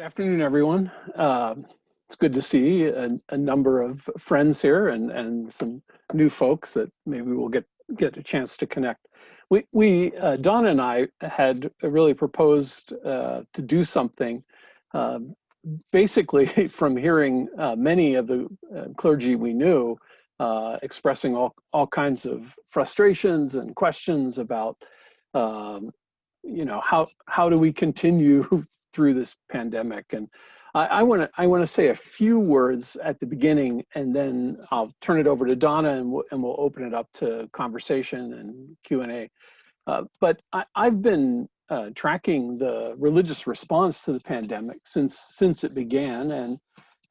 Afternoon, everyone. It's good to see a number of friends here and some new folks that maybe we'll get a chance to connect. Donna and I had really proposed to do something, basically from hearing many of the clergy we knew expressing all kinds of frustrations and questions about how do we continue through this pandemic. And I want to say a few words at the beginning, and then I'll turn it over to Donna, and we'll open it up to conversation and Q&A. But I've been tracking the religious response to the pandemic since it began,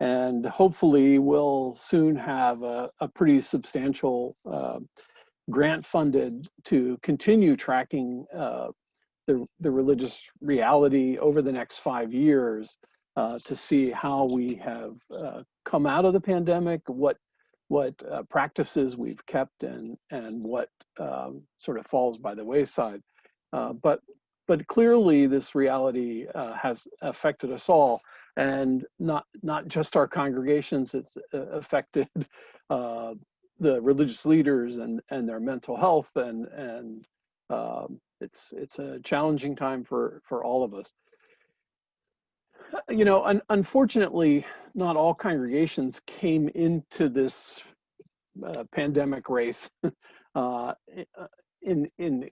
and hopefully we'll soon have a pretty substantial grant funded to continue tracking the religious reality over the next 5 years to see how we have come out of the pandemic, what practices we've kept, and what sort of falls by the wayside. But clearly this reality has affected us all, and not just our congregations. It's affected the religious leaders and their mental health, and it's a challenging time for all of us. Unfortunately, not all congregations came into this pandemic race in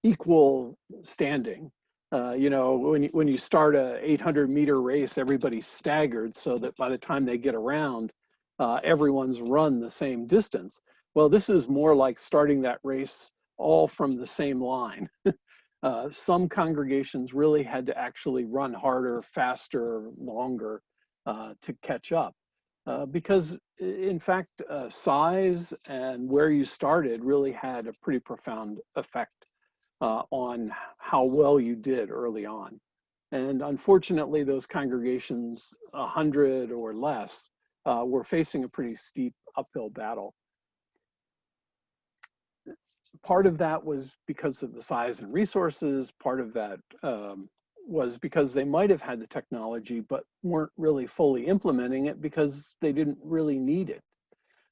equal standing. When you start a 800-meter race, everybody's staggered so that by the time they get around, everyone's run the same distance. Well, this is more like starting that race all from the same line. Some congregations really had to actually run harder, faster, longer to catch up. Because in fact, size and where you started really had a pretty profound effect on how well you did early on. And unfortunately, those congregations, 100 or less, were facing a pretty steep uphill battle. Part of that was because of the size and resources. Part of that was because they might have had the technology, but weren't really fully implementing it because they didn't really need it.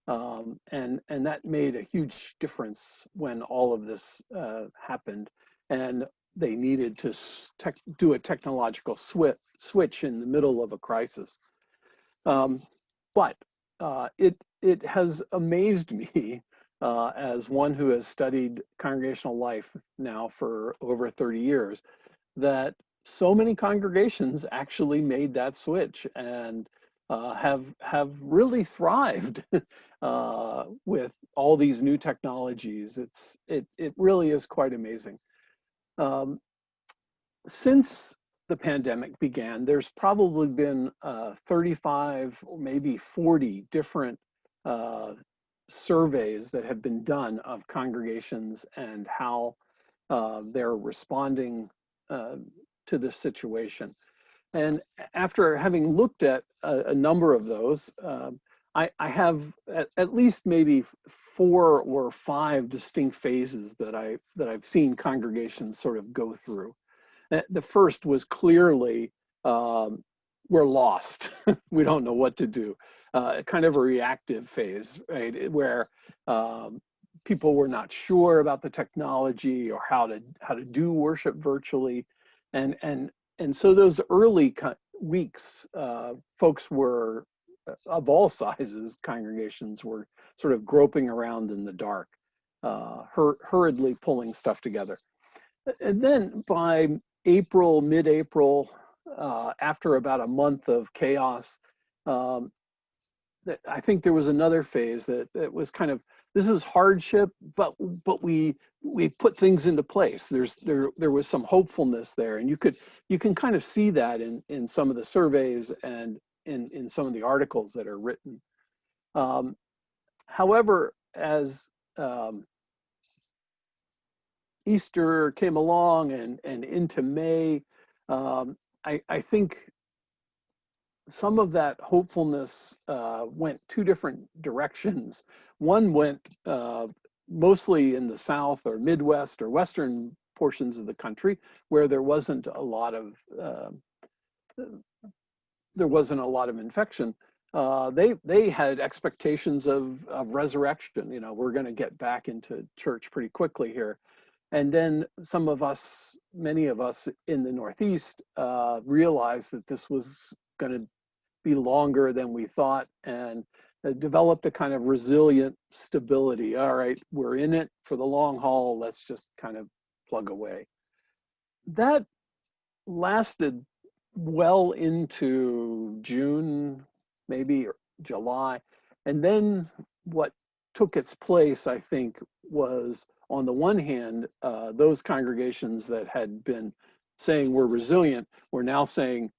And that made a huge difference when all of this happened, and they needed to do a technological switch in the middle of a crisis. But it has amazed me as one who has studied congregational life now for over 30 years, that so many congregations actually made that switch and have really thrived with all these new technologies. It really is quite amazing. Since the pandemic began, there's probably been 35 or maybe 40 different surveys that have been done of congregations and how they're responding to this situation. And after having looked at a number of those, I have at least maybe 4 or 5 distinct phases that I've seen congregations sort of go through. The first was clearly, we're lost. We don't know what to do. Kind of a reactive phase, right? Where people were not sure about the technology or how to do worship virtually, and so those early weeks, folks were of all sizes. Congregations were sort of groping around in the dark, hurriedly pulling stuff together. And then by mid-April, after about a month of chaos, I think there was another phase that was kind of, this is hardship, but we put things into place. There was some hopefulness there, and you can kind of see that in some of the surveys and in some of the articles that are written. However, as Easter came along and into May, I think some of that hopefulness went 2 different directions. One went mostly in the South or Midwest or Western portions of the country, where there wasn't a lot of there wasn't a lot of infection, they had expectations of resurrection. You know, we're going to get back into church pretty quickly here. And then some of us, many of us in the Northeast, realized that this was going to be longer than we thought, and developed a kind of resilient stability. All right, we're in it for the long haul. Let's just kind of plug away. That lasted well into June, maybe July. And then what took its place, I think, was on the one hand, those congregations that had been saying we're resilient were now saying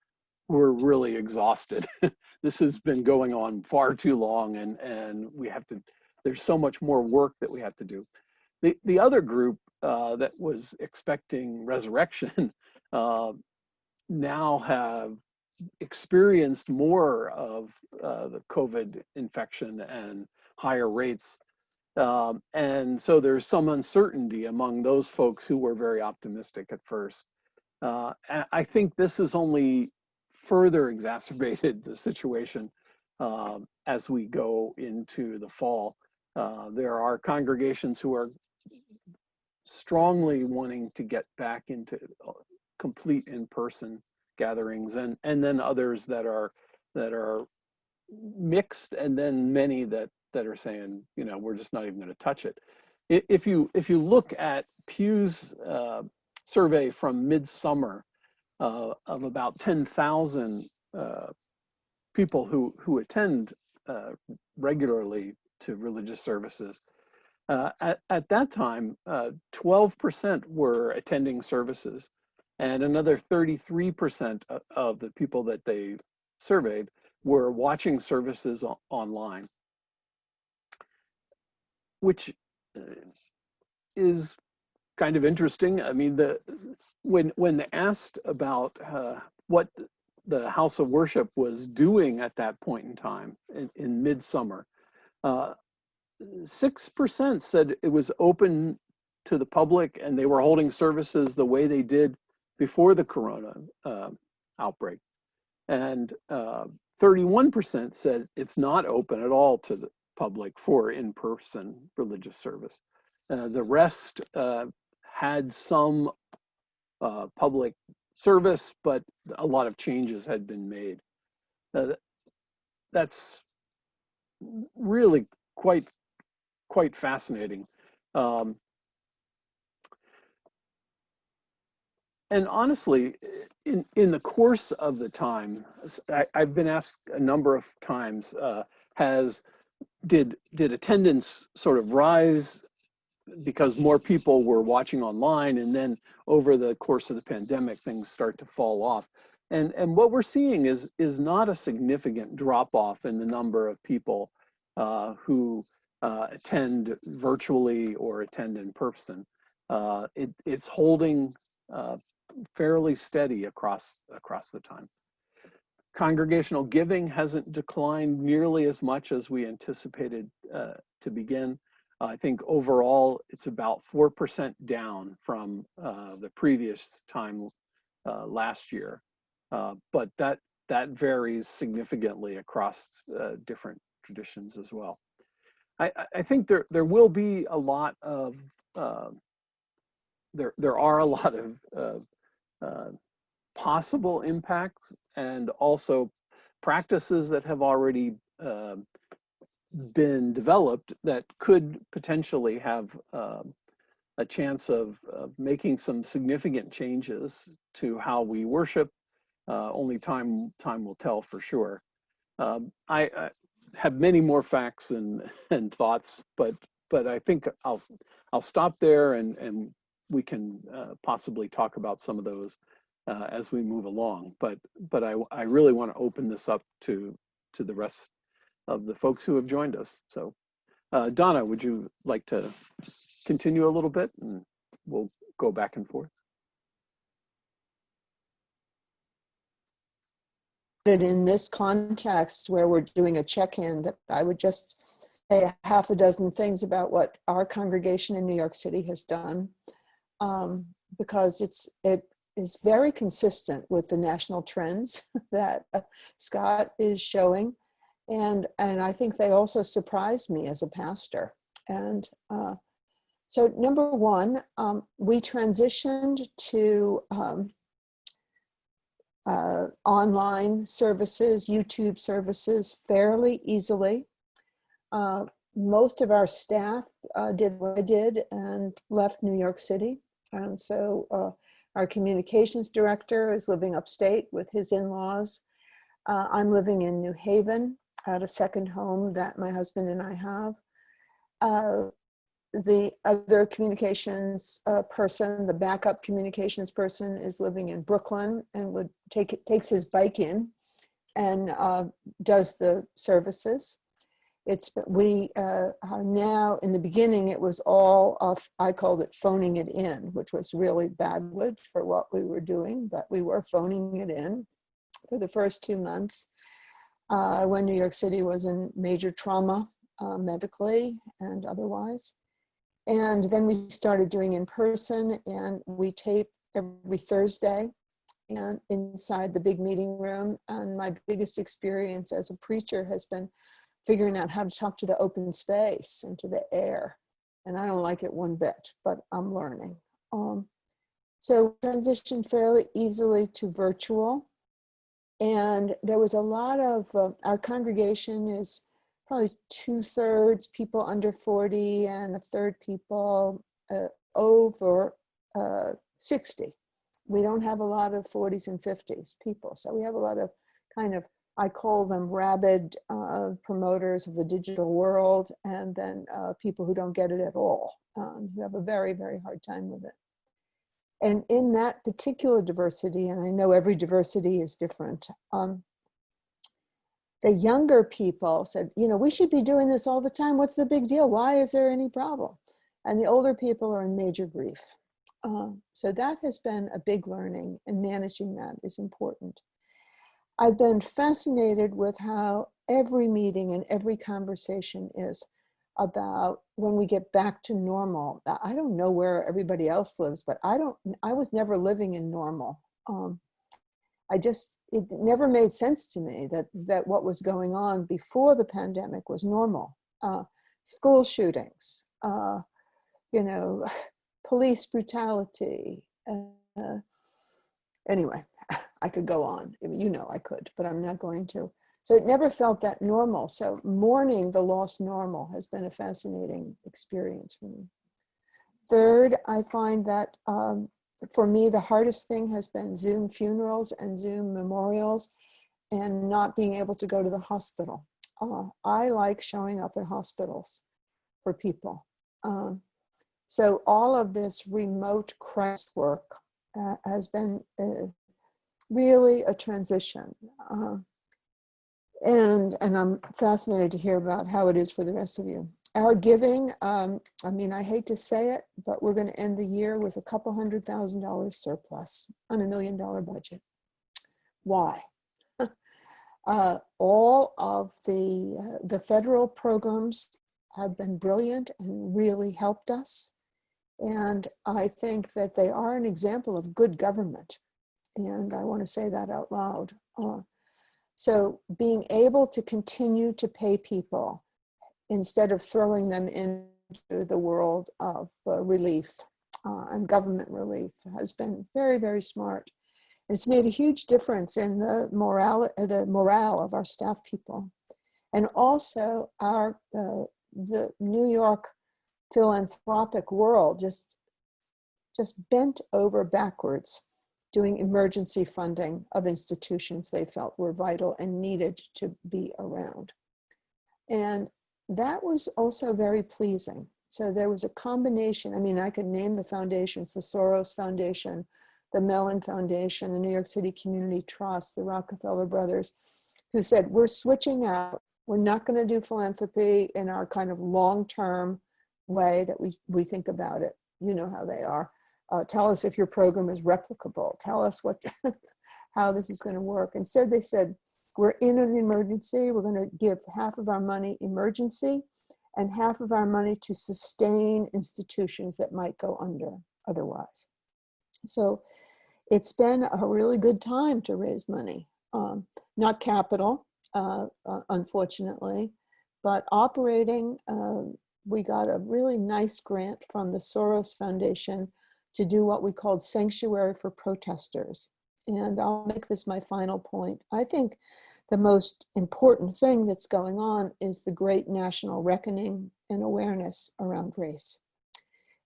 we're really exhausted. This has been going on far too long, and we have to, there's so much more work that we have to do. The other group that was expecting resurrection now have experienced more of the COVID infection and higher rates. And so there's some uncertainty among those folks who were very optimistic at first. I think this has only further exacerbated the situation as we go into the fall. There are congregations who are strongly wanting to get back into complete in-person gatherings, and then others that are mixed, and then many that are saying, you know, we're just not even going to touch it. If you look at Pew's survey from midsummer of about 10,000 people who attend regularly to religious services, at that time, 12% were attending services, and another 33% of the people that they surveyed were watching services online, which is kind of interesting. I mean, when asked about what the house of worship was doing at that point in time in midsummer, 6% said it was open to the public and they were holding services the way they did before the corona outbreak. And 31% said it's not open at all to the public for in-person religious service. The rest had some public service, but a lot of changes had been made. That's really quite fascinating. And honestly, in the course of the time, I've been asked a number of times, did attendance sort of rise because more people were watching online, and then over the course of the pandemic, things start to fall off? And what we're seeing is not a significant drop off in the number of people who attend virtually or attend in person. It's holding fairly steady across the time. Congregational giving hasn't declined nearly as much as we anticipated to begin. I think overall it's about 4% down from the previous time last year, but that varies significantly across different traditions as well. I think there will be a lot of there are a lot of possible impacts, and also practices that have already been developed that could potentially have a chance of making some significant changes to how we worship. Only time will tell for sure. I have many more facts and thoughts, but I think I'll stop there, and we can possibly talk about some of those as we move along. But I really want to open this up to the rest of the folks who have joined us. So Donna, would you like to continue a little bit, and we'll go back and forth? In this context where we're doing a check-in, that I would just say half a dozen things about what our congregation in New York City has done, because is very consistent with the national trends that Scott is showing. And I think they also surprised me as a pastor. And so number one, we transitioned to online services, YouTube services fairly easily. Most of our staff did what I did and left New York City. And so our communications director is living upstate with his in-laws. I'm living in New Haven at a second home that my husband and I have. The other communications person, the backup communications person, is living in Brooklyn and takes his bike in and does the services. We are now, in the beginning, it was all of, I called it phoning it in, which was really bad wood for what we were doing, but we were phoning it in for the first 2 months when New York City was in major trauma medically and otherwise. And then we started doing in person, and we tape every Thursday and inside the big meeting room. And my biggest experience as a preacher has been figuring out how to talk to the open space and to the air. And I don't like it one bit, but I'm learning. So transitioned fairly easily to virtual. And there was a lot of, our congregation is probably 2/3 people under 40 and 1/3 people over 60. We don't have a lot of 40s and 50s people. So we have a lot of kind of, I call them rabid promoters of the digital world, and then people who don't get it at all, who have a very, very hard time with it. And in that particular diversity, and I know every diversity is different, the younger people said, you know, we should be doing this all the time. What's the big deal? Why is there any problem? And the older people are in major grief. So that has been a big learning, and managing that is important. I've been fascinated with how every meeting and every conversation is about when we get back to normal. I don't know where everybody else lives, but I was never living in normal. It never made sense to me that what was going on before the pandemic was normal. School shootings, police brutality. Anyway, I could go on. You know I could, but I'm not going to. So it never felt that normal. So mourning the lost normal has been a fascinating experience for me. Third, I find that for me, the hardest thing has been Zoom funerals and Zoom memorials and not being able to go to the hospital. I like showing up at hospitals for people. So all of this remote Christ work has been really a transition. And I'm fascinated to hear about how it is for the rest of you. Our giving, I mean, I hate to say it, but we're going to end the year with a couple $100,000 surplus on $1 million budget. Why? All of the federal programs have been brilliant and really helped us. And I think that they are an example of good government. And I want to say that out loud. So being able to continue to pay people instead of throwing them into the world of relief and government relief has been very, very smart. It's made a huge difference in the morale of our staff people. And also the New York philanthropic world just bent over backwards doing emergency funding of institutions they felt were vital and needed to be around. And that was also very pleasing. So there was a combination. I mean, I could name the foundations: the Soros Foundation, the Mellon Foundation, the New York City Community Trust, the Rockefeller Brothers, who said, we're switching out. We're not going to do philanthropy in our kind of long-term way that we think about it. You know how they are. Tell us if your program is replicable. Tell us how this is going to work. Instead, they said, we're in an emergency. We're going to give half of our money emergency and half of our money to sustain institutions that might go under otherwise. So it's been a really good time to raise money. Not capital, unfortunately, but operating. We got a really nice grant from the Soros Foundation to do what we called Sanctuary for Protesters. And I'll make this my final point. I think the most important thing that's going on is the great national reckoning and awareness around race.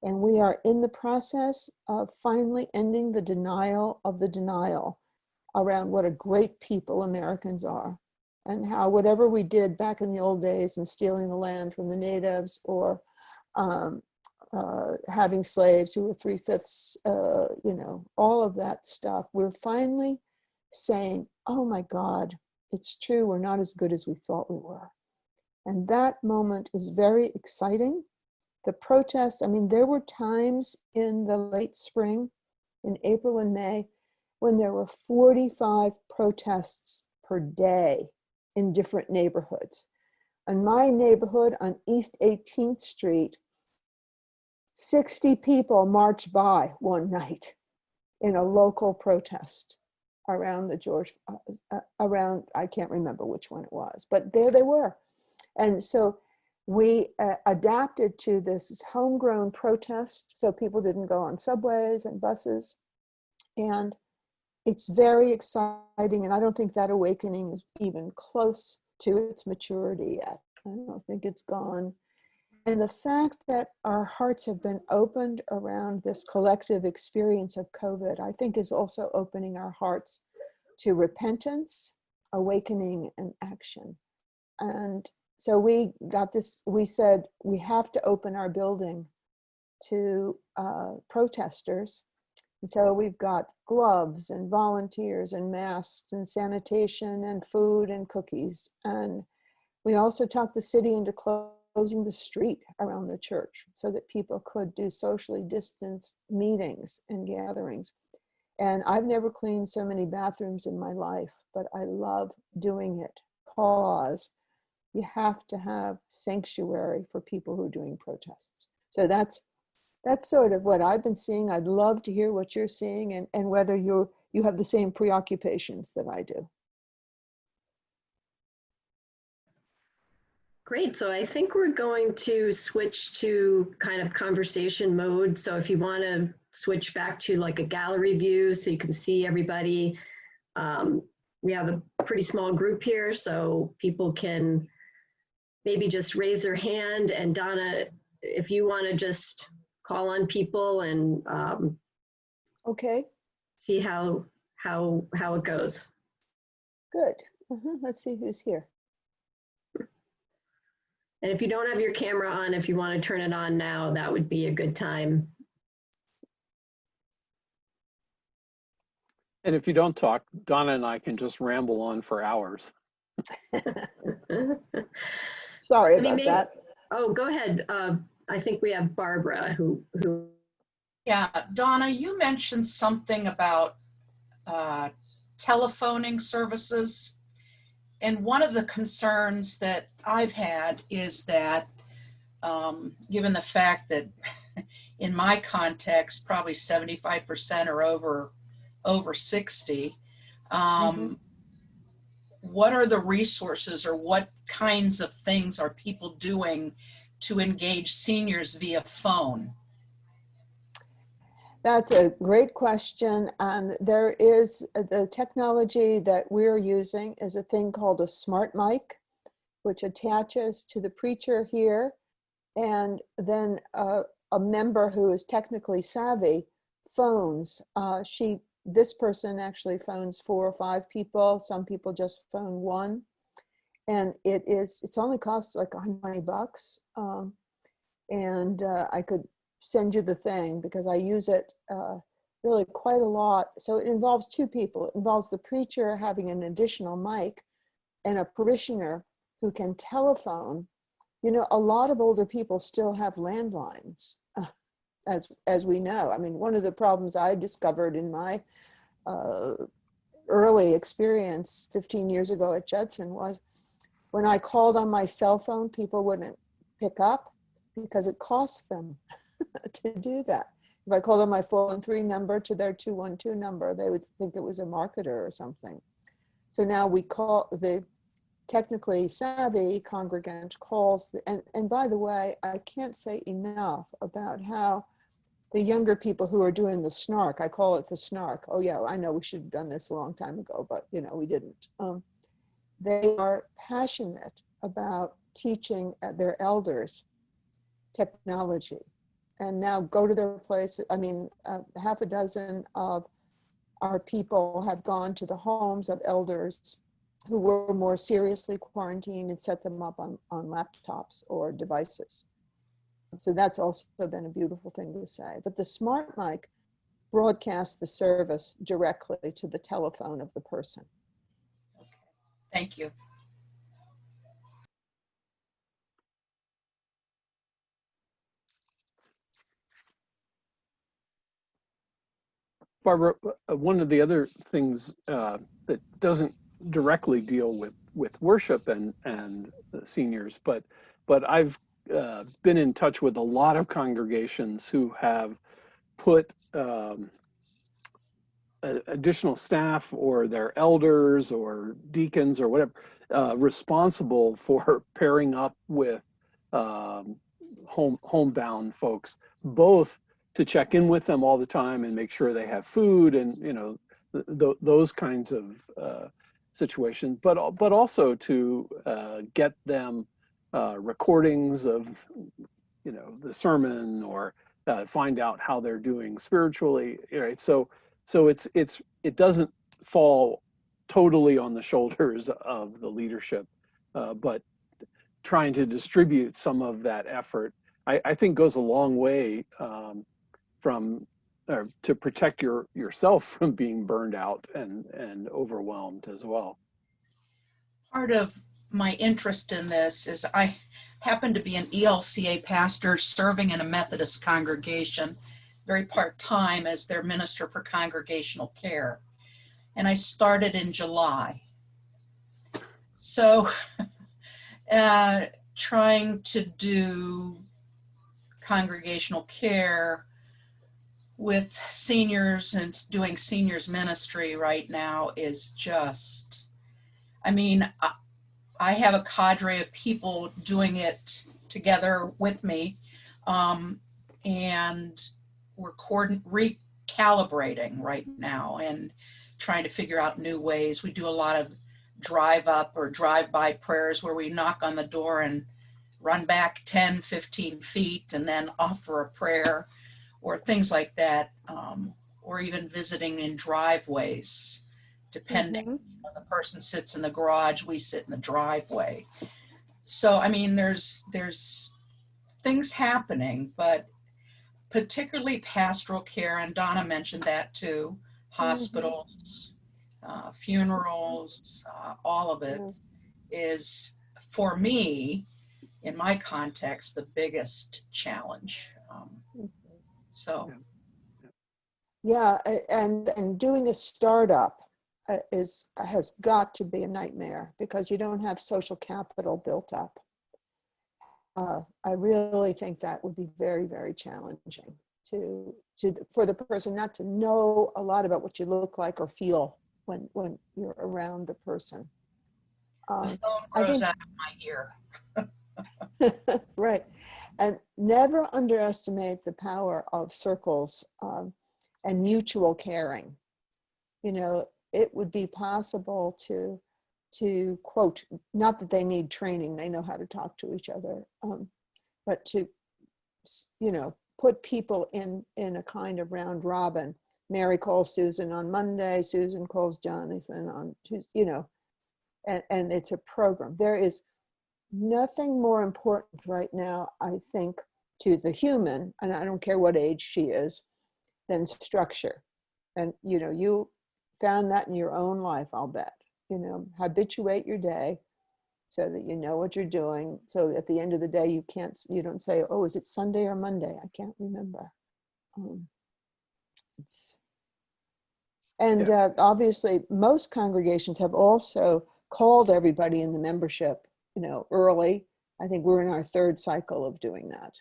And we are in the process of finally ending the denial of the denial around what a great people Americans are, and how whatever we did back in the old days in stealing the land from the natives, or having slaves who were 3/5, all of that stuff, we're finally saying, oh my God, it's true, we're not as good as we thought we were. And that moment is very exciting. The protest, I mean, there were times in the late spring, in April and May, when there were 45 protests per day in different neighborhoods. In my neighborhood on East 18th Street, 60 people marched by one night in a local protest around around, I can't remember which one it was, but there they were. And so we adapted to this homegrown protest, so people didn't go on subways and buses. And it's very exciting, and I don't think that awakening is even close to its maturity yet. I don't think it's gone. And the fact that our hearts have been opened around this collective experience of COVID, I think is also opening our hearts to repentance, awakening, and action. And so we got this, we said, we have to open our building to protesters. And so we've got gloves and volunteers and masks and sanitation and food and cookies. And we also talked the city into closing the street around the church so that people could do socially distanced meetings and gatherings. And I've never cleaned so many bathrooms in my life, but I love doing it because you have to have sanctuary for people who are doing protests. So that's sort of what I've been seeing. I'd love to hear what you're seeing, and whether you have the same preoccupations that I do. Great. So I think we're going to switch to kind of conversation mode. So if you want to switch back to like a gallery view so you can see everybody, we have a pretty small group here, so people can maybe just raise their hand. And Donna, if you want to just call on people and okay, see how it goes. Good. Let's see who's here. And if you don't have your camera on, if you want to turn it on now, that would be a good time. And if you don't talk, Donna and I can just ramble on for hours. Sorry about that. Oh, go ahead. I think we have Barbara who. Yeah, Donna, you mentioned something about telephoning services. And one of the concerns that I've had is that given the fact that in my context, probably 75% are over 60, what are the resources, or what kinds of things are people doing to engage seniors via phone? That's a great question. There is the technology that we're using is a thing called a smart mic, which attaches to the preacher here, and then a member who is technically savvy phones. This person actually phones 4 or 5 people. Some people just phone one, and it's only costs like $120. And I could send you the thing because I use it really quite a lot. So it involves 2 people. It involves the preacher having an additional mic and a parishioner who can telephone. You know, a lot of older people still have landlines, as we know. I mean, one of the problems I discovered in my early experience 15 years ago at Judson was when I called on my cell phone, people wouldn't pick up because it cost them to do that. If I called them my 413 number to their 212 number, they would think it was a marketer or something. So now we call the technically savvy congregant calls, and by the way, I can't say enough about how the younger people who are doing the snark, I call it the snark. Oh yeah, I know we should have done this a long time ago, but you know, we didn't. They are passionate about teaching their elders technology, and now go to their place. I mean, half a dozen of our people have gone to the homes of elders who were more seriously quarantined and set them up on laptops or devices. So that's also been a beautiful thing to say. But the smart mic broadcasts the service directly to the telephone of the person. Thank you. Barbara, one of the other things that doesn't directly deal with worship and the seniors, but I've been in touch with a lot of congregations who have put additional staff or their elders or deacons or whatever responsible for pairing up with homebound folks, both to check in with them all the time and make sure they have food and, you know, those kinds of situations, but also to get them recordings of, you know, the sermon, or find out how they're doing spiritually, right? So it doesn't fall totally on the shoulders of the leadership, but trying to distribute some of that effort, I think goes a long way to protect yourself from being burned out and overwhelmed as well. Part of my interest in this is I happen to be an ELCA pastor serving in a Methodist congregation, very part-time as their minister for congregational care. And I started in July. So trying to do congregational care with seniors and doing seniors ministry right now is just, I mean, I have a cadre of people doing it together with me, and we're recalibrating right now and trying to figure out new ways. We do a lot of drive up or drive by prayers where we knock on the door and run back 10, 15 feet and then offer a prayer, or things like that, or even visiting in driveways, depending. Mm-hmm. The person sits in the garage, we sit in the driveway. So, I mean, there's things happening, but particularly pastoral care, and Donna mentioned that too, hospitals, funerals, all of it is, for me, in my context, the biggest challenge. So. Yeah, and doing a startup has got to be a nightmare because you don't have social capital built up. I really think that would be very, very challenging for the person not to know a lot about what you look like or feel when you're around the person. The phone grows out of my ear. Right. And never underestimate the power of circles and mutual caring. You know, it would be possible to quote, not that they need training, they know how to talk to each other, but to, you know, put people in a kind of round robin. Mary calls Susan on Monday, Susan calls Jonathan on Tuesday, you know, and it's a program. There is nothing more important right now, I think, to the human, and I don't care what age she is, than structure. And, you know, you found that in your own life, I'll bet. You know, habituate your day so that you know what you're doing. So at the end of the day, you don't say, oh, is it Sunday or Monday? I can't remember. Obviously, most congregations have also called everybody in the membership, you know, early. I think we're in our third cycle of doing that.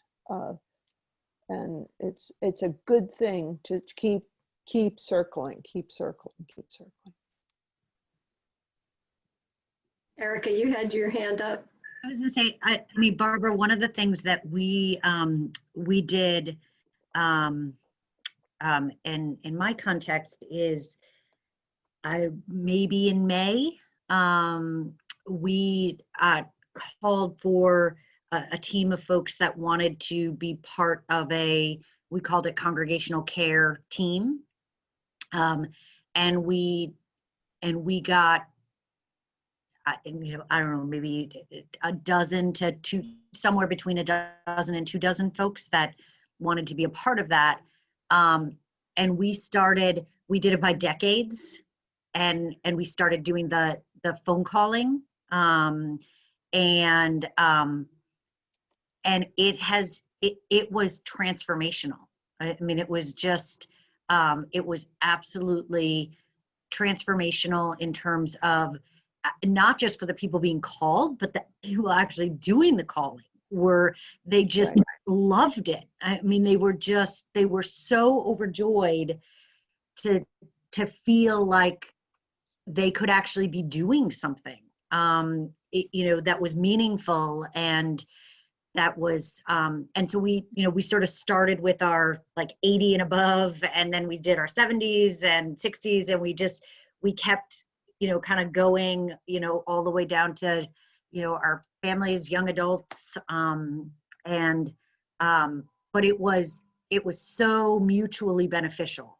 And it's a good thing to keep circling, keep circling, keep circling. Erica, you had your hand up. I was gonna say, I mean, Barbara, one of the things that we did in my context is maybe in May, we called for a team of folks that wanted to be part of we called it congregational care team. And we got, I don't know, maybe a dozen to two, somewhere between a dozen and 24 folks that wanted to be a part of that. And we did it by decades, and we started doing the phone calling, and it was transformational. I mean, it was just, it was absolutely transformational in terms of not just for the people being called, but the people actually doing the calling they just Right. loved it. I mean, they were so overjoyed to feel like they could actually be doing something, that was meaningful, and that was, and so we sort of started with our like 80 and above, and then we did our 70s and 60s, and we kept, kind of going, all the way down to, our families, young adults, but it was so mutually beneficial,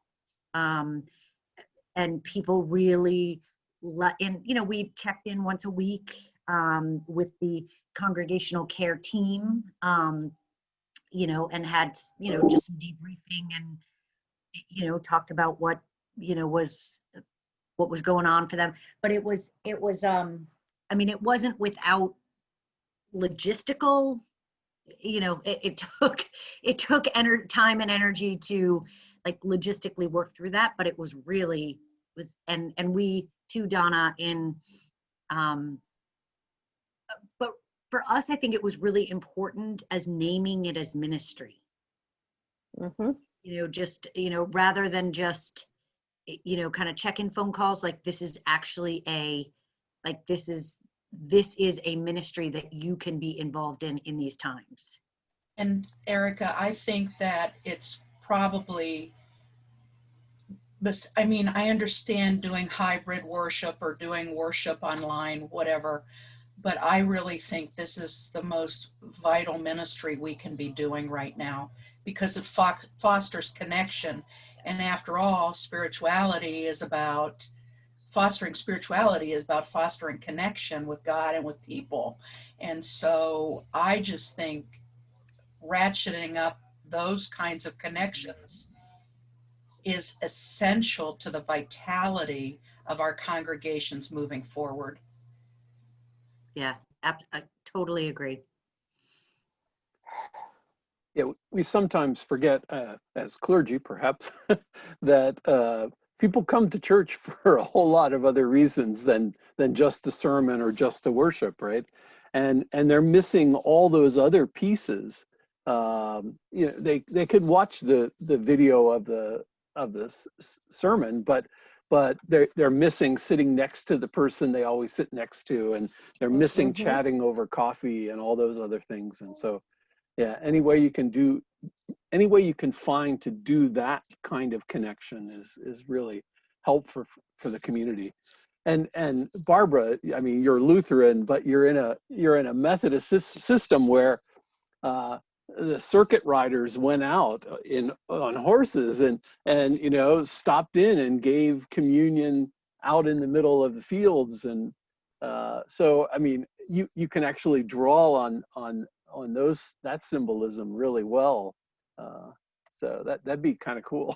and people really, we checked in once a week with the congregational care team, and had, just some debriefing, and talked about what was going on for them. But it was I mean, it wasn't without logistical, it took time and energy to like logistically work through that, but it was really and we too, Donna, but for us, I think it was really important as naming it as ministry. Mm-hmm. Just, rather than just, kind of check-in phone calls, like this is actually this is a ministry that you can be involved in these times. And Erica, I think that it's probably, I mean, I understand doing hybrid worship or doing worship online, whatever, but I really think this is the most vital ministry we can be doing right now, because it fosters connection. And after all, fostering spirituality is about fostering connection with God and with people. And so I just think ratcheting up those kinds of connections is essential to the vitality of our congregations moving forward. Yeah, I totally agree. Yeah, we sometimes forget, as clergy perhaps, that people come to church for a whole lot of other reasons than just a sermon or just to worship, right? And they're missing all those other pieces. They could watch the video of the sermon, but they're missing sitting next to the person they always sit next to, and they're missing Mm-hmm. chatting over coffee and all those other things. And so, yeah, any way you can find to do that kind of connection is really helpful for the community. And Barbara, I mean, you're Lutheran, but you're in a Methodist system where the circuit riders went out on horses and stopped in and gave communion out in the middle of the fields. And so, I mean, you can actually draw on that symbolism really well. So that'd be kind of cool.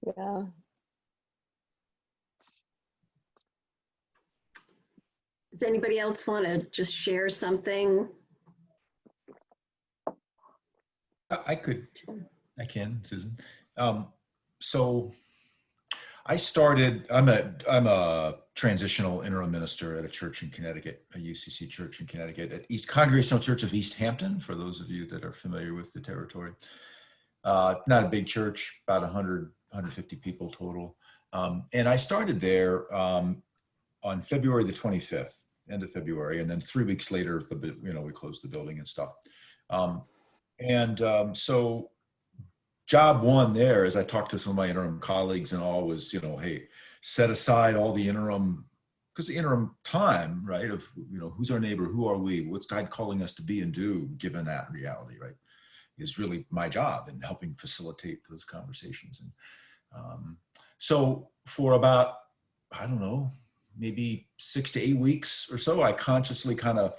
Yeah. Does anybody else want to just share something? I can, Susan. So I started, I'm a transitional interim minister at a church in Connecticut, a UCC church in Connecticut, at East Congregational Church of East Hampton, for those of you that are familiar with the territory. Not a big church, about 100, 150 people total. And I started there on February the 25th, end of February, and then 3 weeks later, we closed the building and stuff. So job one there, as I talked to some of my interim colleagues and all, was, hey, set aside all the interim, because the interim time, right, of, who's our neighbor, who are we, what's God calling us to be and do, given that reality, right, is really my job in helping facilitate those conversations. And so for about, I don't know, maybe 6 to 8 weeks or so, I consciously kind of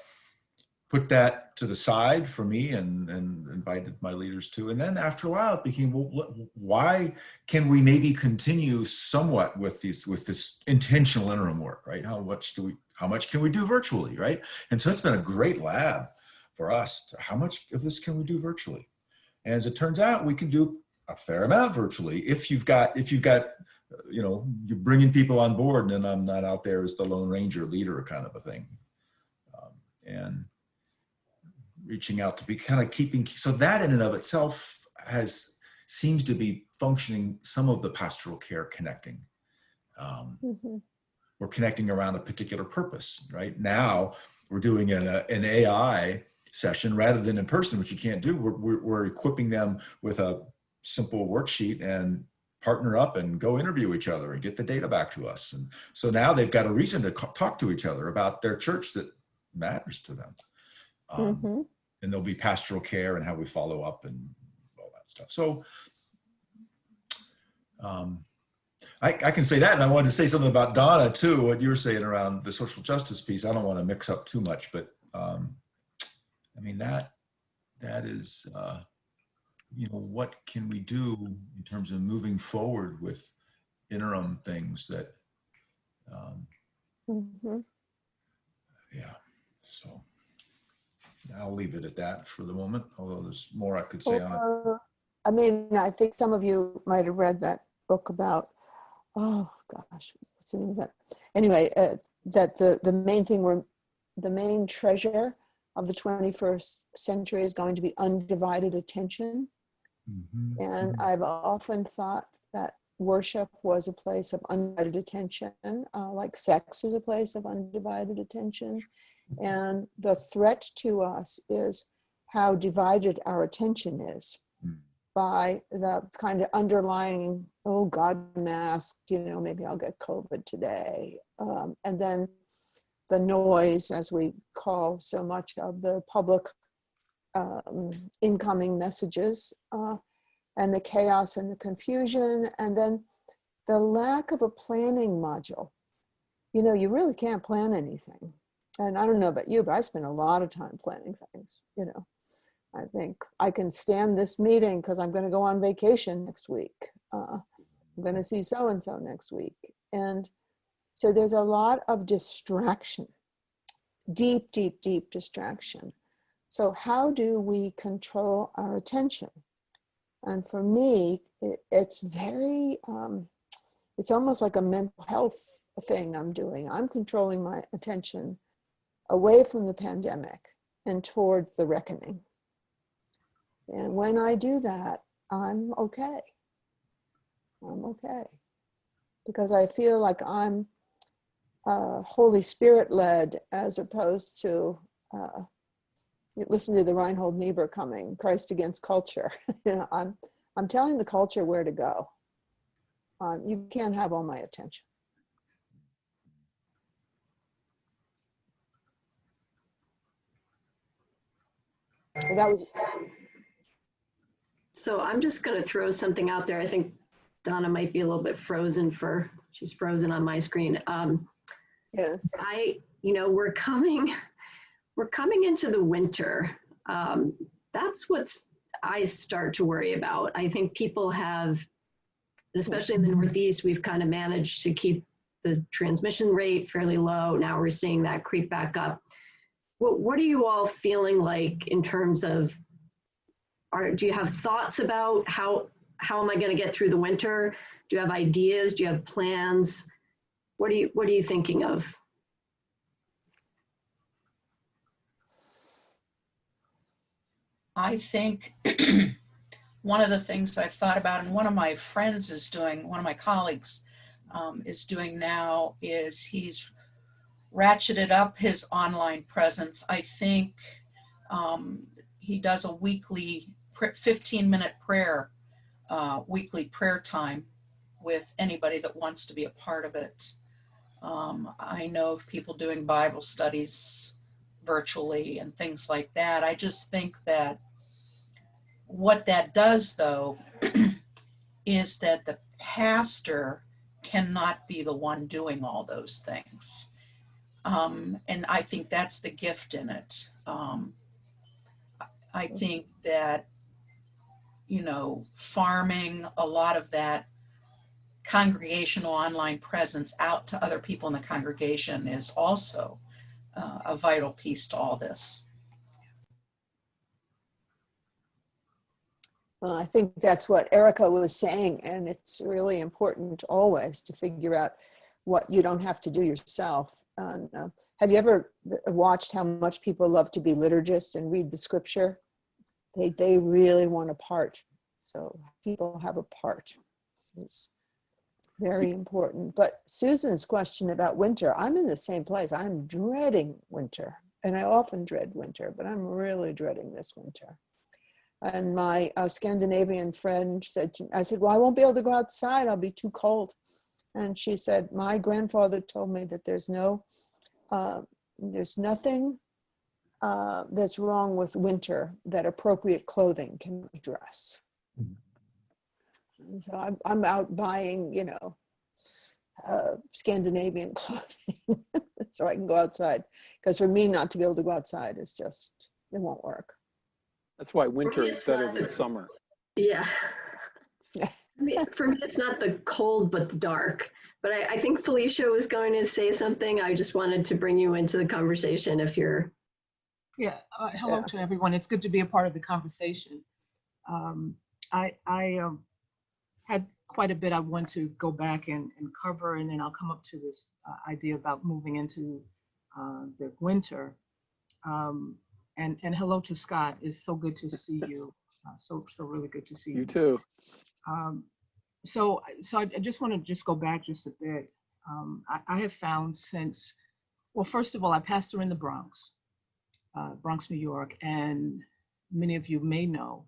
put that to the side for me and invited my leaders to. And then after a while, it became, well, why can we maybe continue somewhat with this intentional interim work, right? How much can we do virtually, right? And so it's been a great lab for us. How much of this can we do virtually? And as it turns out, we can do a fair amount virtually if you've got you're bringing people on board, and I'm not out there as the Lone Ranger leader kind of a thing. And reaching out to be kind of keeping, so that in and of itself seems to be functioning some of the pastoral care connecting. We're connecting around a particular purpose. Right now, we're doing an AI session rather than in person, which you can't do. We're equipping them with a simple worksheet and partner up and go interview each other and get the data back to us. And so now they've got a reason to talk to each other about their church that matters to them. And there'll be pastoral care and how we follow up and all that stuff. So I can say that, and I wanted to say something about Donna too, what you were saying around the social justice piece. I don't want to mix up too much, but I mean, that is, what can we do in terms of moving forward with interim things that, yeah, so I'll leave it at that for the moment, although there's more I could say on it. I mean, I think some of you might have read that book about, oh gosh, what's the name of that? Anyway, that the main treasure of the 21st century is going to be undivided attention. And I've often thought that worship was a place of undivided attention, like sex is a place of undivided attention. And the threat to us is how divided our attention is by the kind of underlying, oh God, mask, maybe I'll get COVID today. And then the noise, as we call so much of the public incoming messages, and the chaos and the confusion, and then the lack of a planning module. You really can't plan anything. And I don't know about you, but I spend a lot of time planning things. I think I can stand this meeting because I'm going to go on vacation next week. I'm going to see so-and-so next week. And so there's a lot of distraction, deep, deep, deep distraction. So how do we control our attention? And for me, it's very, it's almost like a mental health thing I'm doing. I'm controlling my attention away from the pandemic and toward the reckoning. And when I do that, I'm okay. I'm okay. Because I feel like I'm Holy Spirit led, as opposed to, listen to the Reinhold Niebuhr coming, Christ against culture. I'm telling the culture where to go. You can't have all my attention. That was. So I'm just going to throw something out there. I think Donna might be a little bit frozen she's frozen on my screen. Yes. We're coming into the winter. That's what I start to worry about. I think people have, especially in the Northeast, we've kind of managed to keep the transmission rate fairly low. Now we're seeing that creep back up. What are you all feeling like in terms of, do you have thoughts about how am I going to get through the winter? Do you have ideas? Do you have plans? What are you thinking of? I think one of the things I've thought about, and one of my friends is doing, one of my colleagues is doing now, is he's ratcheted up his online presence. I think he does a weekly 15-minute prayer, weekly prayer time with anybody that wants to be a part of it. I know of people doing Bible studies virtually and things like that. I just think that what that does, though, is that the pastor cannot be the one doing all those things. And I think that's the gift in it. I think that, you know, farming a lot of that congregational online presence out to other people in the congregation is also a vital piece to all this. Well, I think that's what Erica was saying, and it's really important always to figure out what you don't have to do yourself. And, have you ever watched how much people love to be liturgists and read the scripture? They really want a part. So people have a part. It's very important. But Susan's question about winter, I'm in the same place. I'm dreading winter, and I often dread winter, but I'm really dreading this winter. And my Scandinavian friend said to me, I said, well, I won't be able to go outside. I'll be too cold. And she said, my grandfather told me that there's nothing that's wrong with winter that appropriate clothing can address. So I'm out buying, you know, Scandinavian clothing so I can go outside. Because for me not to be able to go outside is just, it won't work. That's why winter is it's better not than the- summer. Yeah. For me, it's not the cold, but the dark. But I think Felicia was going to say something. I just wanted to bring you into the conversation if you're. Yeah, hello to everyone. It's good to be a part of the conversation. I had quite a bit I want to go back and cover, and then I'll come up to this idea about moving into the winter. And hello to Scott. It's so good to see you. So really good to see you. You too. So I just want to just go back just a bit. I have found since, well, first of all, I pastor in the Bronx, New York, and many of you may know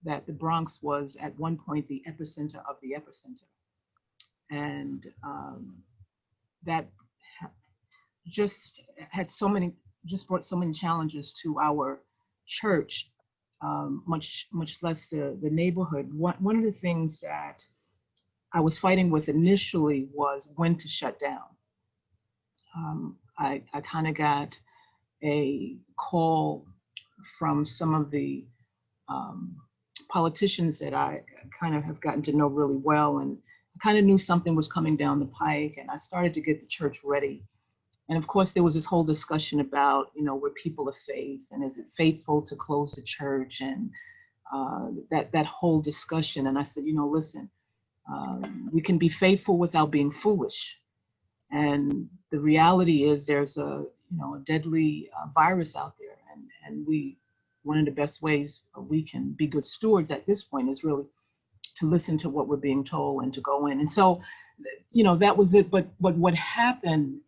that the Bronx was at one point the epicenter of the epicenter. And that just brought so many challenges to our church, much less the neighborhood. One of the things that I was fighting with initially was when to shut down. I kind of got a call from some of the politicians that I kind of have gotten to know really well, and I kind of knew something was coming down the pike, and I started to get the church ready. And of course, there was this whole discussion about, you know, we're people of faith, and is it faithful to close the church, and that whole discussion. And I said, you know, listen, we can be faithful without being foolish. And the reality is there's a deadly virus out there, and one of the best ways we can be good stewards at this point is really to listen to what we're being told and to go in. And so, you know, that was it. But what happened,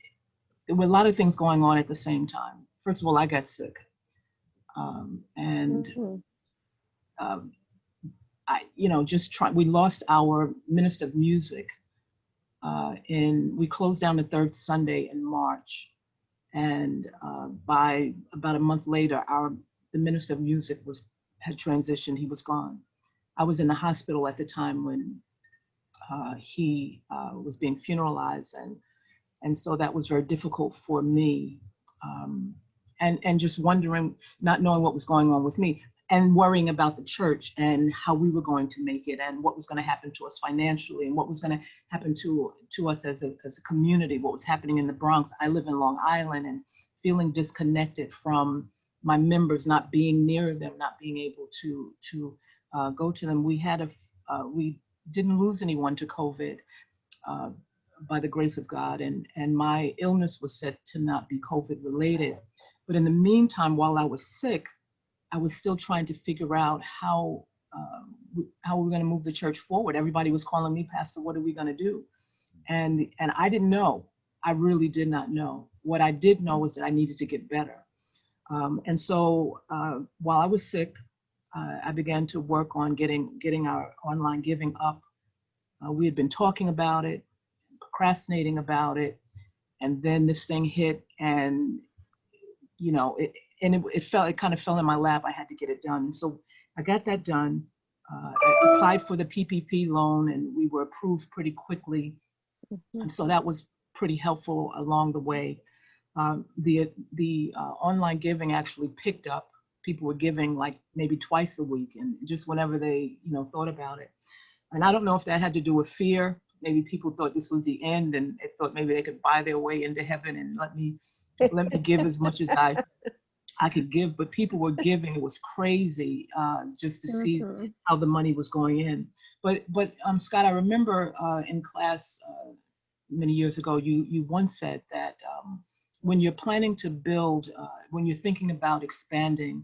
there were a lot of things going on at the same time. First of all, I got sick. We lost our minister of music. We closed down the third Sunday in March. And by about a month later, the minister of music had transitioned. He was gone. I was in the hospital at the time when he was being funeralized, and so that was very difficult for me, and just wondering, not knowing what was going on with me, and worrying about the church and how we were going to make it, and what was going to happen to us financially, and what was going to happen to us as a community, what was happening in the Bronx. I live in Long Island, and feeling disconnected from my members, not being near them, not being able to go to them. We didn't lose anyone to COVID, by the grace of God, and my illness was said to not be COVID related. But in the meantime, while I was sick, I was still trying to figure out how we were going to move the church forward. Everybody was calling me, Pastor, what are we going to do? And I didn't know. I really did not know. What I did know was that I needed to get better. And so while I was sick, I began to work on getting our online giving up. We had been talking about it, procrastinating about it, and then this thing hit, and it kind of fell in my lap. I had to get it done. And so I got that done. I applied for the PPP loan, and we were approved pretty quickly. And so that was pretty helpful along the way. The online giving actually picked up. People were giving like maybe twice a week, and just whenever they thought about it. And I don't know if that had to do with fear. Maybe people thought this was the end, and they thought maybe they could buy their way into heaven and let me give as much as I could give. But people were giving. It was crazy just to see how the money was going in. But Scott, I remember in class many years ago, you once said that when you're planning to build, when you're thinking about expanding,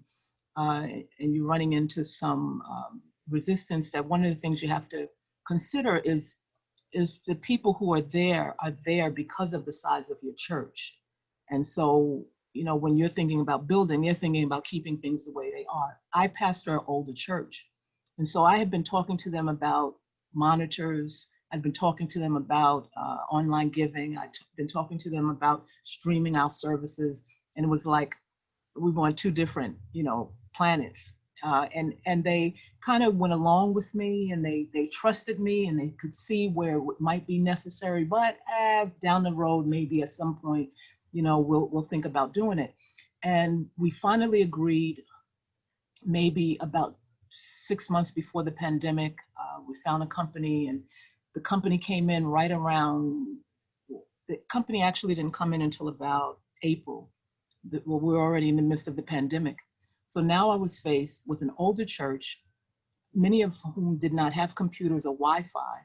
and you're running into some resistance, that one of the things you have to consider is the people who are there because of the size of your church. And so, when you're thinking about building, you're thinking about keeping things the way they are. I pastor an older church. And so I have been talking to them about monitors. I've been talking to them about online giving. I've been talking to them about streaming our services. And it was like we were on two different, planets. And they kind of went along with me, and they trusted me, and they could see where it might be necessary. But down the road, maybe at some point, we'll think about doing it. And we finally agreed, maybe about 6 months before the pandemic. We found a company, and the company came in right around. The company actually didn't come in until about April. We were already in the midst of the pandemic. So now I was faced with an older church, many of whom did not have computers or Wi-Fi,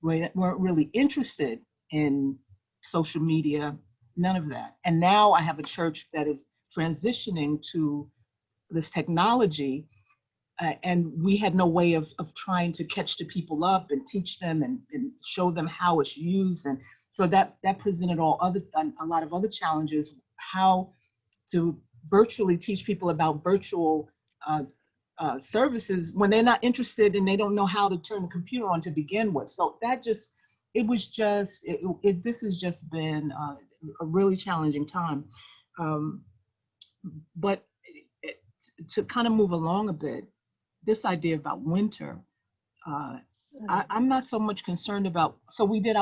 weren't really interested in social media, none of that. And now I have a church that is transitioning to this technology, and we had no way of trying to catch the people up and teach them and show them how it's used. And so that presented a lot of other challenges, how to virtually teach people about virtual services when they're not interested and they don't know how to turn the computer on to begin with. So this has just been a really challenging time. But to kind of move along a bit, this idea about winter, I'm not so much concerned about. So we did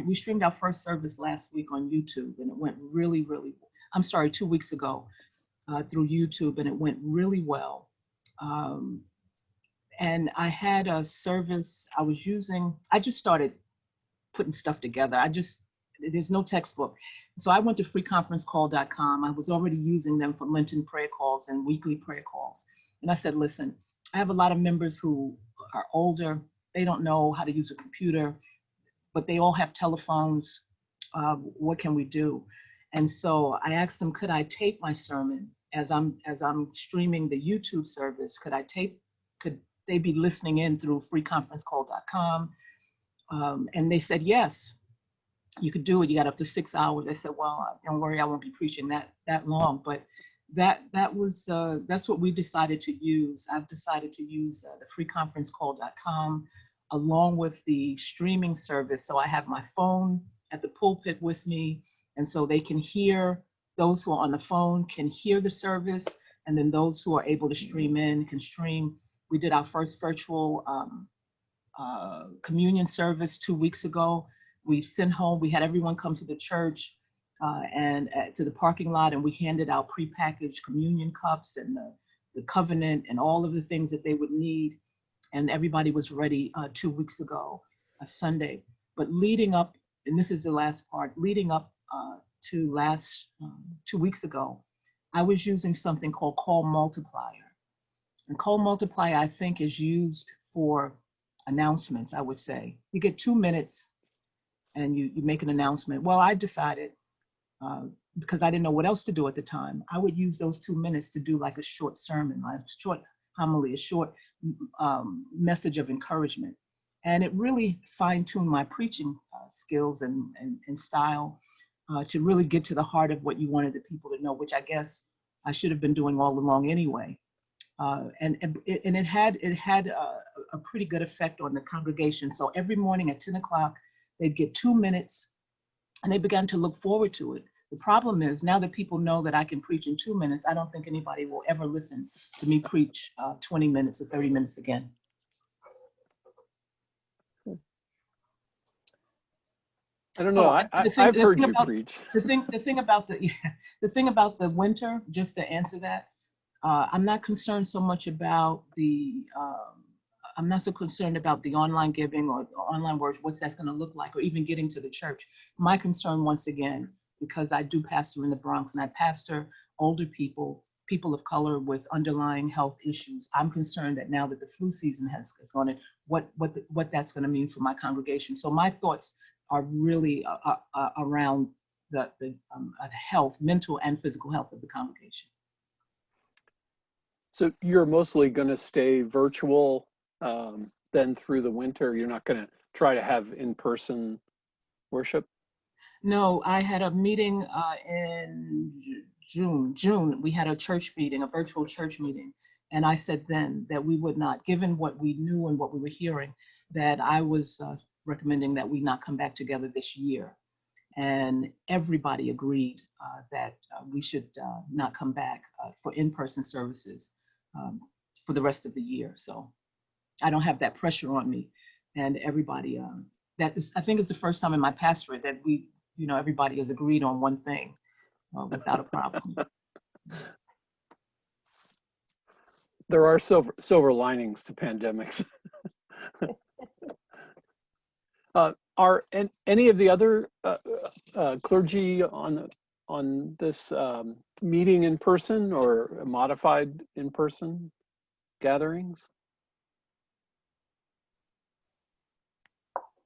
we streamed our first service last week on YouTube, and it went really, really, 2 weeks ago through YouTube, and it went really well. And I had a service I just started putting stuff together. There's no textbook. So I went to freeconferencecall.com. I was already using them for Lenten prayer calls and weekly prayer calls. And I said, listen, I have a lot of members who are older. They don't know how to use a computer, but they all have telephones. What can we do? And so I asked them, could I tape my sermon as I'm streaming the YouTube service? Could they be listening in through freeconferencecall.com? And they said, yes, you could do it. You got up to 6 hours. I said, well, don't worry, I won't be preaching that long. But that's what we decided to use. I've decided to use the freeconferencecall.com along with the streaming service. So I have my phone at the pulpit with me, and so they can hear, those who are on the phone can hear the service, and then those who are able to stream in can stream. We did our first virtual communion service 2 weeks ago. We sent home, we had everyone come to the church and to the parking lot, and we handed out prepackaged communion cups and the covenant and all of the things that they would need. And everybody was ready 2 weeks ago, a Sunday. But leading up, and this is the last part, leading up to 2 weeks ago, I was using something called Call Multiplier. And Call Multiplier, I think, is used for announcements, I would say. You get 2 minutes and you make an announcement. Well, I decided, because I didn't know what else to do at the time, I would use those 2 minutes to do like a short sermon, like a short homily, a short message of encouragement. And it really fine-tuned my preaching skills and style to really get to the heart of what you wanted the people to know, which I guess I should have been doing all along anyway. And it had a pretty good effect on the congregation. So every morning at 10 o'clock, they'd get 2 minutes, and they began to look forward to it. The problem is, now that people know that I can preach in 2 minutes, I don't think anybody will ever listen to me preach 20 minutes or 30 minutes again. I don't know. I've heard you preach. The thing about the winter, just to answer that, I'm not concerned so much about I'm not so concerned about the online giving or online words, what that's going to look like, or even getting to the church. My concern, once again, because I do pastor in the Bronx and I pastor older people, people of color with underlying health issues. I'm concerned that now that the flu season has gone in, what that's going to mean for my congregation. So my thoughts are really around the health, mental and physical health of the congregation. So you're mostly going to stay virtual then through the winter? You're not going to try to have in-person worship? No, I had a meeting in June. We had a church meeting, a virtual church meeting. And I said then that we would not, given what we knew and what we were hearing, that I was recommending that we not come back together this year. And everybody agreed that we should not come back for in-person services for the rest of the year. So I don't have that pressure on me. And everybody, I think it's the first time in my pastorate that everybody has agreed on one thing without a problem. There are silver linings to pandemics. Are any of the other clergy on this meeting in person or modified in-person gatherings?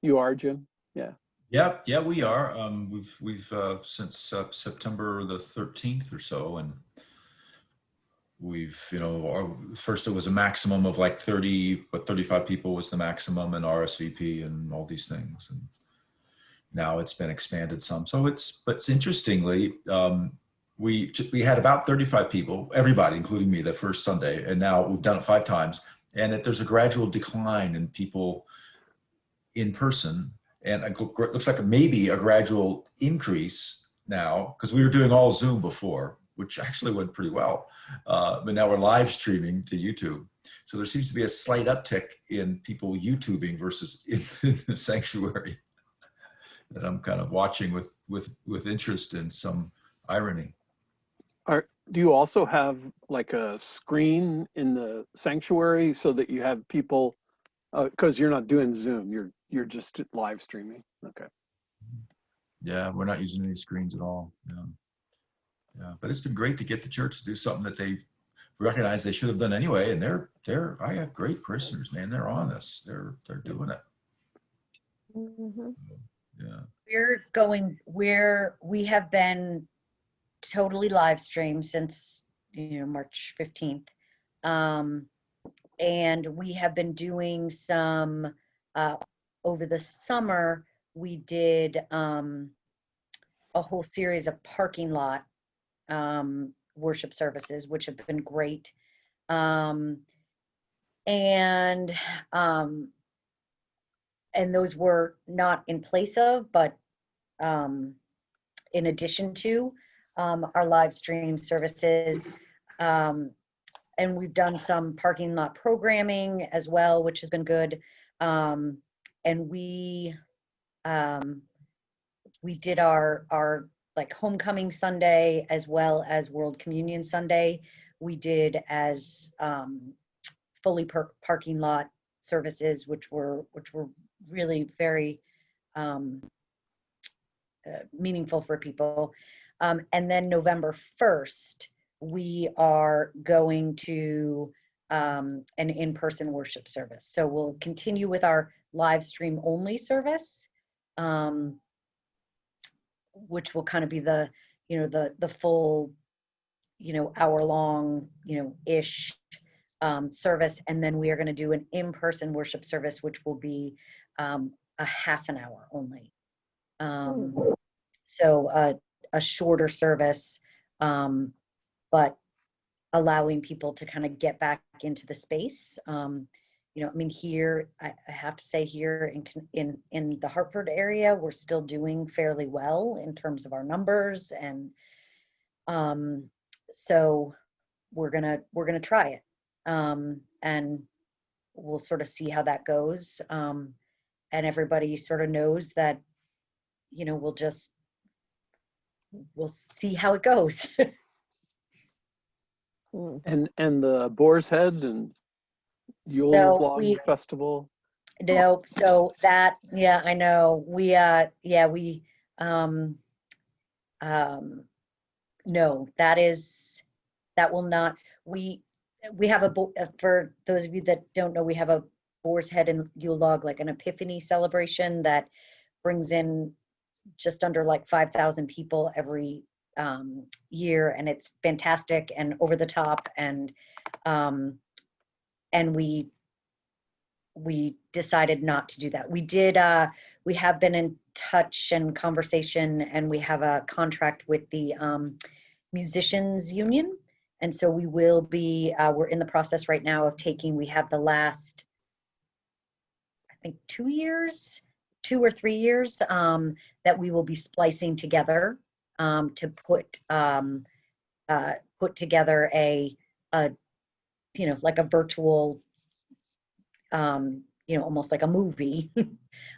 You are, Jim? Yeah. Yeah, we are. We've since September the 13th or so, and we've, first it was a maximum of like 35 people was the maximum, and RSVP and all these things, and now it's been expanded some. So but interestingly, we had about 35 people, everybody, including me, the first Sunday, and now we've done it 5 times, and there's a gradual decline in people in person. And it looks like maybe a gradual increase now, because we were doing all Zoom before, which actually went pretty well. But now we're live streaming to YouTube. So there seems to be a slight uptick in people YouTubing versus in the sanctuary that I'm kind of watching with interest and some irony. Do you also have like a screen in the sanctuary so that you have people, because you're not doing Zoom, you're just live streaming? Okay. Yeah, we're not using any screens at all. Yeah, but it's been great to get the church to do something that they recognize they should have done anyway. And I have great parishioners, man. They're on this. They're doing it. Mm-hmm. Yeah. We have been totally live streamed since March 15th. And we have been doing some over the summer. We did a whole series of parking lot worship services, which have been great. And those were not in place of, but in addition to our live stream services. And we've done some parking lot programming as well, which has been good. And we did our like homecoming Sunday as well as World Communion Sunday. We did as fully parking lot services, which were really very meaningful for people. And then November 1st, we are going to an in-person worship service. So we'll continue with our live stream only service, which will kind of be the, the full, hour long, ish service. And then we are going to do an in-person worship service, which will be a half an hour only. So a shorter service, but allowing people to kind of get back into the space. Here, I have to say here in the Hartford area, we're still doing fairly well in terms of our numbers. And so we're gonna try it. And we'll sort of see how that goes. And everybody sort of knows that, we'll see how it goes. And the Boar's Head and Yule Log Festival. No, so that, yeah, I know. No, that will not, we have for those of you that don't know, we have a Boar's Head and Yule Log, like an Epiphany celebration that brings in just under like 5,000 people every year, and it's fantastic and over the top, and we decided not to do that. We have been in touch and conversation, and we have a contract with the musicians union, and so we will be we're in the process right now of we have the last, I think 2 or 3 years that we will be splicing together to put together a like a virtual, almost like a movie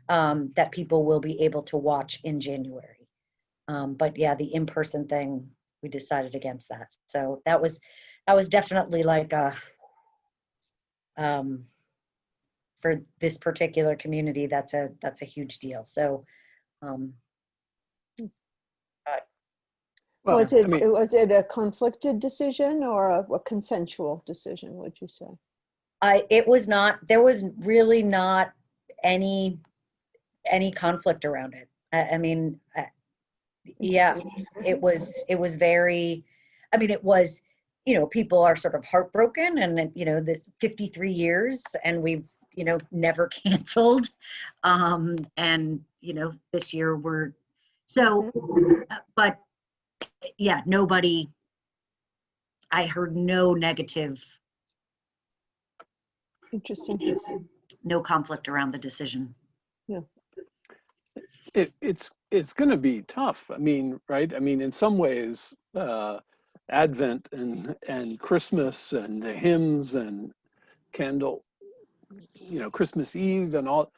that people will be able to watch in January. But yeah, the in-person thing, we decided against that. So that was definitely like for this particular community, that's a huge deal. So was it a conflicted decision or a consensual decision, would you say? It was not. There was really not any conflict around it. Yeah, it was very. It was. People are sort of heartbroken, and the 53 years, and we've never canceled, and this year we're so. But yeah, nobody. I heard no negative. Interesting. No conflict around the decision. Yeah. It's going to be tough. Right? In some ways, Advent and Christmas and the hymns and candle, Christmas Eve and all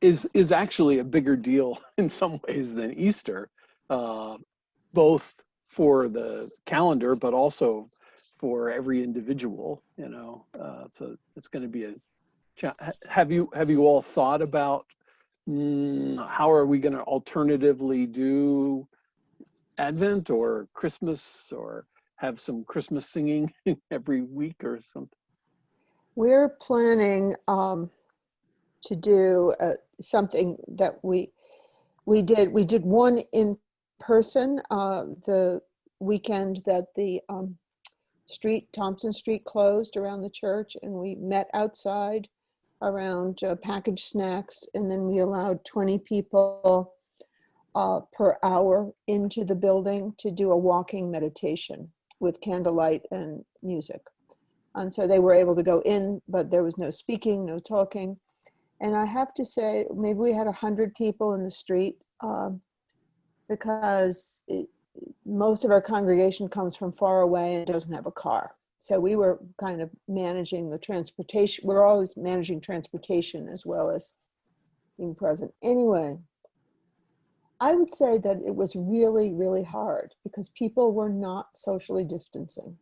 is actually a bigger deal in some ways than Easter, both for the calendar, but also for every individual, so it's going to be have you all thought about how are we going to alternatively do Advent or Christmas, or have some Christmas singing every week or something? We're planning to do something that we did one in person the weekend that the Thompson Street closed around the church, and we met outside around packaged snacks, and then we allowed 20 people per hour into the building to do a walking meditation with candlelight and music. And so they were able to go in, but there was no speaking, no talking. And I have to say, maybe we had 100 people in the street because most of our congregation comes from far away and doesn't have a car. So we were kind of managing the transportation. We're always managing transportation as well as being present. Anyway, I would say that it was really, really hard because people were not socially distancing.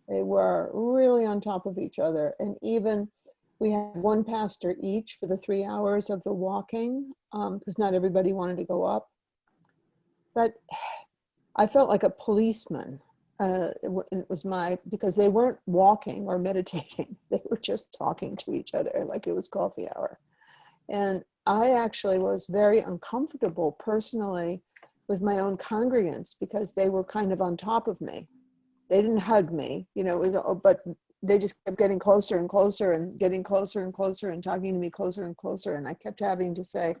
They were really on top of each other. And even we had one pastor each for the 3 hours of the walking because not everybody wanted to go up. But I felt like a policeman. It was because they weren't walking or meditating. They were just talking to each other like it was coffee hour. And I actually was very uncomfortable personally with my own congregants because they were kind of on top of me. They didn't hug me, you know, it was, but they just kept getting closer and closer and getting closer and closer and talking to me closer and closer. And I kept having to say,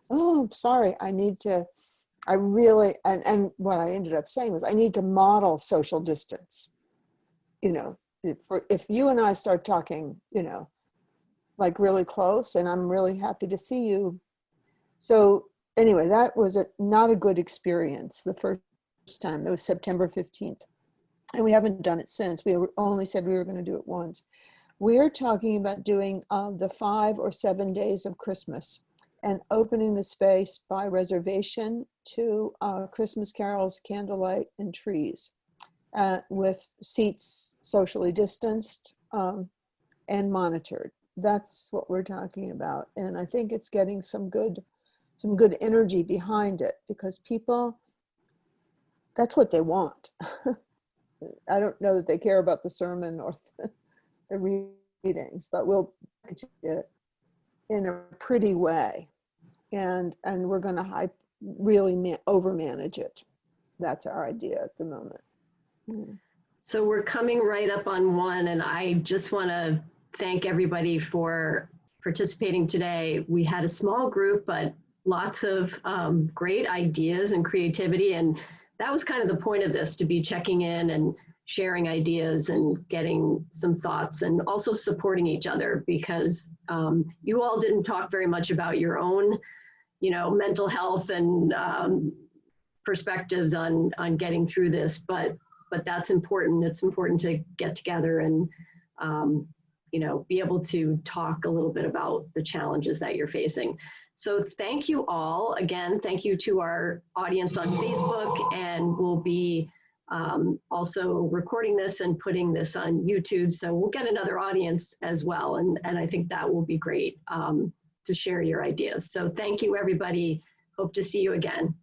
oh, I'm sorry, I really, and what I ended up saying was, I need to model social distance. You know, if you and I start talking, you know, like really close, and I'm really happy to see you. So anyway, that was not a good experience the first time. It was September 15th. And we haven't done it since. We only said we were going to do it once. We're talking about doing the 5 or 7 days of Christmas and opening the space by reservation to Christmas carols, candlelight, and trees with seats socially distanced and monitored. That's what we're talking about. And I think it's getting some good energy behind it because people, that's what they want. I don't know that they care about the sermon or the readings, but we'll do it in a pretty way. And we're going to really overmanage it. That's our idea at the moment. So we're coming right up on 1, and I just want to thank everybody for participating today. We had a small group, but lots of great ideas and creativity, and that was kind of the point of this, to be checking in and sharing ideas and getting some thoughts and also supporting each other, because you all didn't talk very much about your own, you know, mental health and perspectives on getting through this, but that's important. It's important to get together and you know, be able to talk a little bit about the challenges that you're facing. So thank you all. Again, thank you to our audience on Facebook, and we'll be also recording this and putting this on YouTube. So we'll get another audience as well. And I think that will be great to share your ideas. So thank you, everybody. Hope to see you again.